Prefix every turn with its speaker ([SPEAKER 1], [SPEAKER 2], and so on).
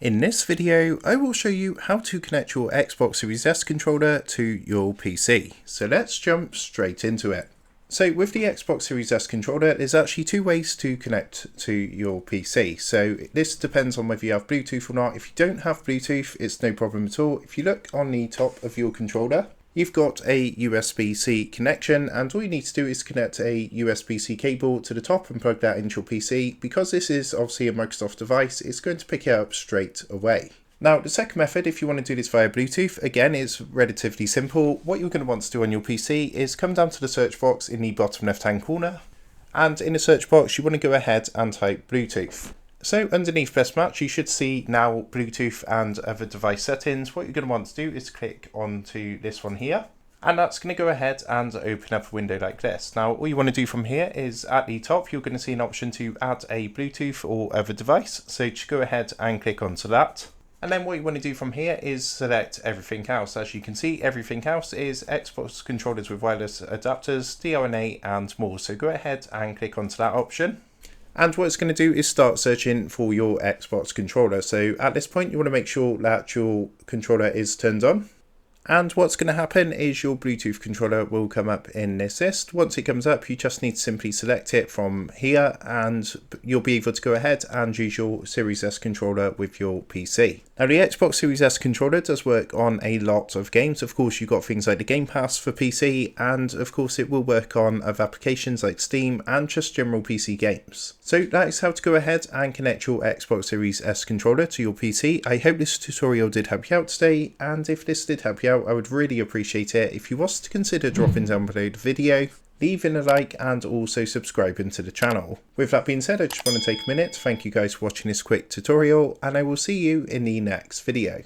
[SPEAKER 1] In this video, I will show you how to connect your Xbox Series S controller to your PC. So let's jump straight into it. So with the Xbox Series S controller, there's actually two ways to connect to your PC. So this depends on whether you have Bluetooth or not. If you don't have Bluetooth, it's no problem at all. If you look on the top of your controller, you've got a USB-C connection, and all you need to do is connect a USB-C cable to the top and plug that into your PC. Because this is obviously a Microsoft device, it's going to pick it up straight away. Now, the second method, if you want to do this via Bluetooth, again, is relatively simple. What you're going to want to do on your PC is come down to the search box in the bottom left-hand corner, and in the search box, you want to go ahead and type Bluetooth. So underneath Best Match, you should see now Bluetooth and other device settings. What you're going to want to do is click onto this one here, and that's going to go ahead and open up a window like this. Now, all you want to do from here is at the top, you're going to see an option to add a Bluetooth or other device. So just go ahead and click onto that. And then what you want to do from here is select everything else. As you can see, everything else is Xbox controllers with wireless adapters, DLNA and more. So go ahead and click onto that option. And what it's going to do is start searching for your Xbox controller. So at this point, you want to make sure that your controller is turned on. And what's going to happen is your Bluetooth controller will come up in this list. Once it comes up, you just need to simply select it from here, and you'll be able to go ahead and use your Series S controller with your PC. Now, the Xbox Series S controller does work on a lot of games. Of course, you've got things like the Game Pass for PC, and of course, it will work on other applications like Steam and just general PC games. So that is how to go ahead and connect your Xbox Series S controller to your PC. I hope this tutorial did help you out today, and if this did help you out, I would really appreciate it if you was to consider dropping down below the video, leaving a like and also subscribing to the channel. With that being said, I just want to take a minute to thank you guys for watching this quick tutorial, and I will see you in the next video.